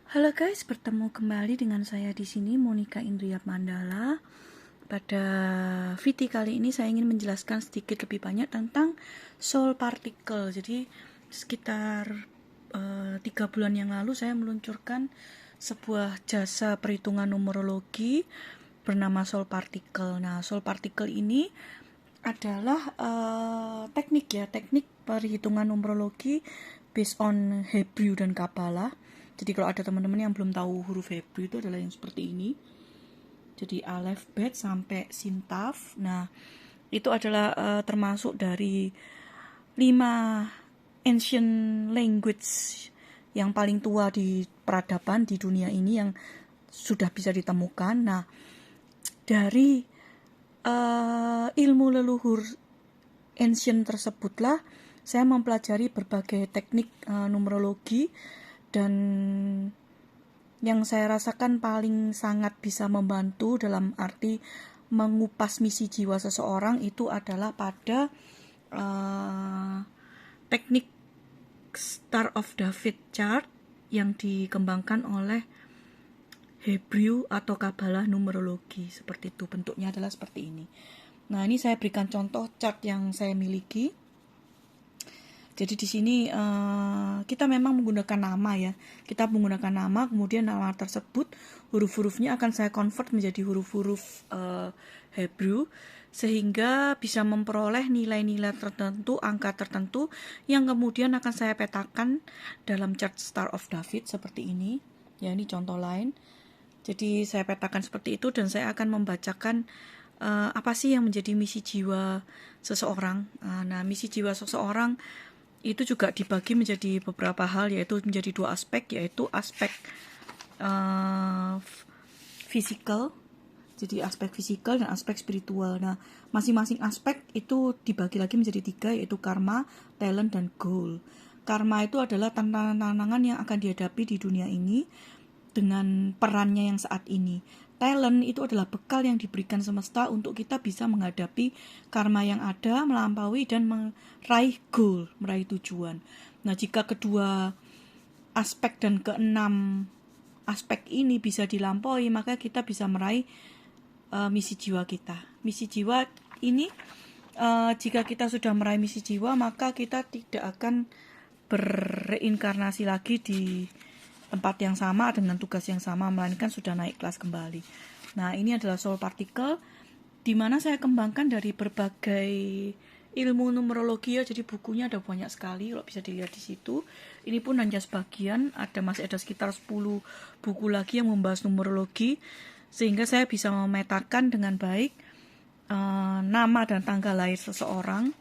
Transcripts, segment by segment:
Halo guys, bertemu kembali dengan saya di sini Monica Indria Mandala. Pada video kali ini saya ingin menjelaskan sedikit lebih banyak tentang soul particle. Jadi sekitar 3 bulan yang lalu saya meluncurkan sebuah jasa perhitungan numerologi bernama soul particle. Nah, soul particle ini adalah teknik perhitungan numerologi based on Hebrew dan Kabbalah. Jadi kalau ada teman-teman yang belum tahu huruf Hebrew itu adalah yang seperti ini. Jadi alef, bet sampai sin, taf. Nah, itu adalah termasuk dari 5 ancient language yang paling tua di peradaban di dunia ini yang sudah bisa ditemukan. Nah, dari ilmu leluhur ancient tersebutlah saya mempelajari berbagai teknik numerologi, dan yang saya rasakan paling sangat bisa membantu dalam arti mengupas misi jiwa seseorang itu adalah pada teknik Star of David chart yang dikembangkan oleh Hebrew atau Kabbalah numerologi. Seperti itu, bentuknya adalah seperti ini. Nah, ini saya berikan contoh chart yang saya miliki. Jadi di sini kita memang menggunakan nama ya. Kita menggunakan nama, kemudian nama tersebut huruf-hurufnya akan saya convert menjadi huruf-huruf Hebrew sehingga bisa memperoleh nilai-nilai tertentu, angka tertentu yang kemudian akan saya petakan dalam chart Star of David seperti ini. Ya, ini contoh lain. Jadi saya petakan seperti itu dan saya akan membacakan apa sih yang menjadi misi jiwa seseorang. Nah, misi jiwa seseorang itu juga dibagi menjadi beberapa hal, yaitu menjadi 2 aspek, yaitu aspek fisikal, jadi aspek fisikal dan aspek spiritual. Nah, masing-masing aspek itu dibagi lagi menjadi 3, yaitu karma, talent, dan goal. Karma itu adalah tantangan yang akan dihadapi di dunia ini dengan perannya yang saat ini. Talent itu adalah bekal yang diberikan semesta untuk kita bisa menghadapi karma yang ada, melampaui dan meraih goal, meraih tujuan. Nah, jika kedua aspek dan keenam aspek ini bisa dilampaui, maka kita bisa meraih misi jiwa kita. Misi jiwa ini jika kita sudah meraih misi jiwa, maka kita tidak akan berreinkarnasi lagi di tempat yang sama dengan tugas yang sama, melainkan sudah naik kelas kembali. Nah, ini adalah soul particle di mana saya kembangkan dari berbagai ilmu numerologi ya. Jadi bukunya ada banyak sekali, kalau bisa dilihat di situ. Ini pun hanya sebagian, masih ada sekitar 10 buku lagi yang membahas numerologi sehingga saya bisa memetakan dengan baik nama dan tanggal lahir seseorang.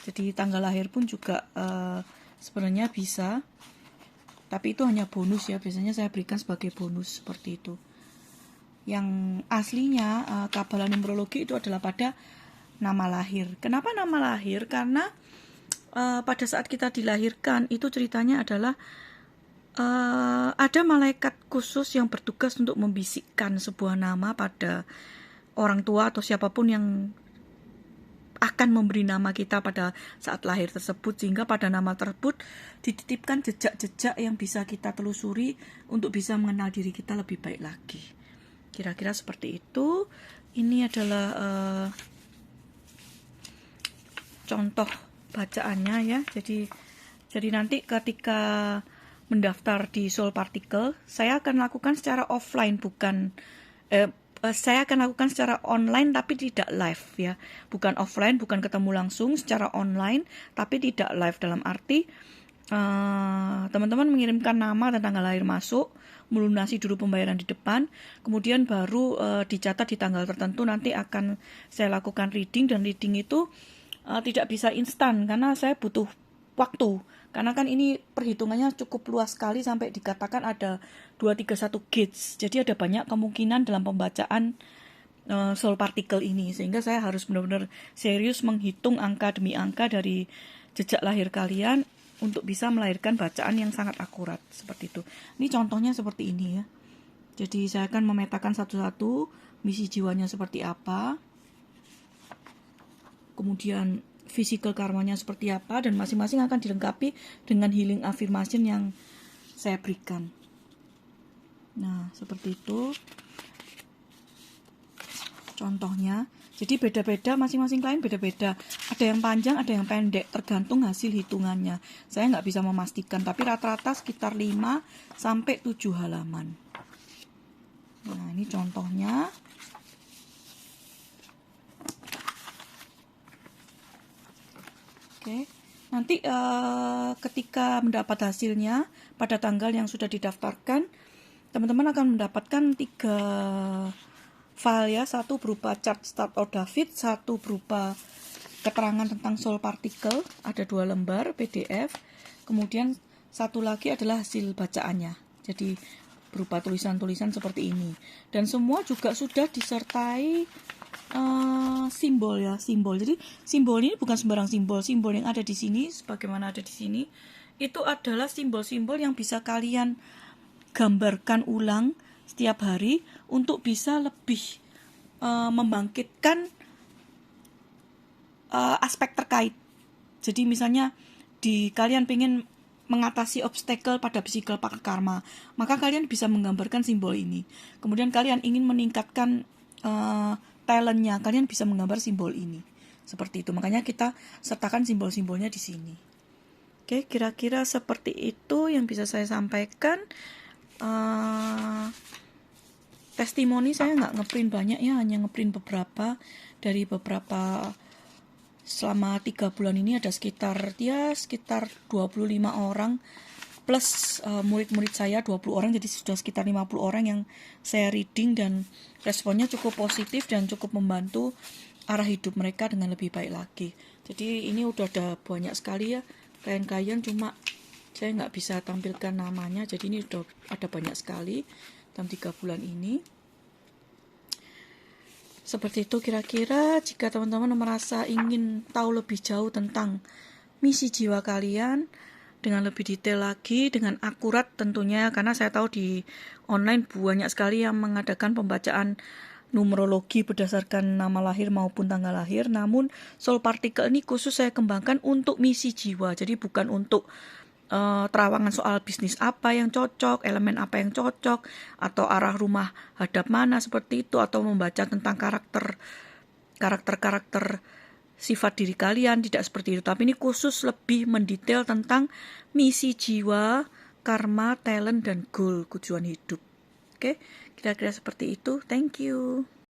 Jadi tanggal lahir pun juga sebenarnya bisa, tapi itu hanya bonus ya, biasanya saya berikan sebagai bonus seperti itu. Yang aslinya Kabbalah numerologi itu adalah pada nama lahir. Kenapa nama lahir? Karena pada saat kita dilahirkan itu ceritanya adalah ada malaikat khusus yang bertugas untuk membisikkan sebuah nama pada orang tua atau siapapun yang akan memberi nama kita pada saat lahir tersebut, sehingga pada nama tersebut dititipkan jejak-jejak yang bisa kita telusuri untuk bisa mengenal diri kita lebih baik lagi. Kira-kira seperti itu. Ini adalah contoh bacaannya ya. Jadi nanti ketika mendaftar di Soul Particle, saya akan lakukan secara offline, saya akan lakukan secara online tapi tidak live ya. Bukan offline, bukan ketemu langsung, secara online tapi tidak live. Dalam arti teman-teman mengirimkan nama dan tanggal lahir masuk, melunasi dulu pembayaran di depan, kemudian baru dicatat di tanggal tertentu. Nanti akan saya lakukan reading, dan reading itu tidak bisa instan karena saya butuh waktu. Karena kan ini perhitungannya cukup luas sekali, sampai dikatakan ada 231 gates. Jadi ada banyak kemungkinan dalam pembacaan soul particle ini, sehingga saya harus benar-benar serius menghitung angka demi angka dari jejak lahir kalian untuk bisa melahirkan bacaan yang sangat akurat seperti itu. Ini contohnya seperti ini ya. Jadi saya akan memetakan satu-satu misi jiwanya seperti apa, kemudian physical karmanya seperti apa, dan masing-masing akan dilengkapi dengan healing affirmation yang saya berikan. Nah, seperti itu contohnya. Jadi beda-beda, masing-masing klien beda-beda. Ada yang panjang, ada yang pendek, tergantung hasil hitungannya. Saya nggak bisa memastikan, tapi rata-rata sekitar 5 sampai 7 halaman. Nah, ini contohnya. Oke. Nanti ketika mendapat hasilnya pada tanggal yang sudah didaftarkan, teman-teman akan mendapatkan 3 file ya, satu berupa chart start order fit, satu berupa keterangan tentang soul particle, ada 2 lembar PDF, kemudian satu lagi adalah hasil bacaannya, jadi berupa tulisan-tulisan seperti ini, dan semua juga sudah disertai simbol ya, simbol. Jadi simbol ini bukan sembarang simbol, simbol yang ada di sini, sebagaimana ada di sini, itu adalah simbol-simbol yang bisa kalian gambarkan ulang setiap hari untuk bisa lebih membangkitkan aspek terkait. Jadi misalnya kalian pengen mengatasi obstacle pada physical karma, maka kalian bisa menggambarkan simbol ini. Kemudian kalian ingin meningkatkan talentnya, kalian bisa menggambar simbol ini. Seperti itu. Makanya kita sertakan simbol-simbolnya di sini. Oke, kira-kira seperti itu yang bisa saya sampaikan. Testimoni saya nggak ngeprint banyak ya, hanya ngeprint beberapa. Dari beberapa, selama 3 bulan ini ada sekitar 25 orang plus murid-murid saya 20 orang, jadi sudah sekitar 50 orang yang saya reading, dan responnya cukup positif dan cukup membantu arah hidup mereka dengan lebih baik lagi. Jadi ini udah ada banyak sekali ya klien-klien, cuma saya nggak bisa tampilkan namanya, jadi ini udah ada banyak sekali dalam 3 bulan ini. Seperti itu kira-kira. Jika teman-teman merasa ingin tahu lebih jauh tentang misi jiwa kalian dengan lebih detail lagi, dengan akurat tentunya, karena saya tahu di online banyak sekali yang mengadakan pembacaan numerologi berdasarkan nama lahir maupun tanggal lahir, namun soul particle ini khusus saya kembangkan untuk misi jiwa, jadi bukan untuk terawangan soal bisnis apa yang cocok, elemen apa yang cocok, atau arah rumah hadap mana seperti itu, atau membaca tentang karakter sifat diri kalian, tidak seperti itu. Tapi ini khusus lebih mendetail tentang misi jiwa, karma, talent, dan goal, tujuan hidup. Oke, kira-kira seperti itu. Thank you.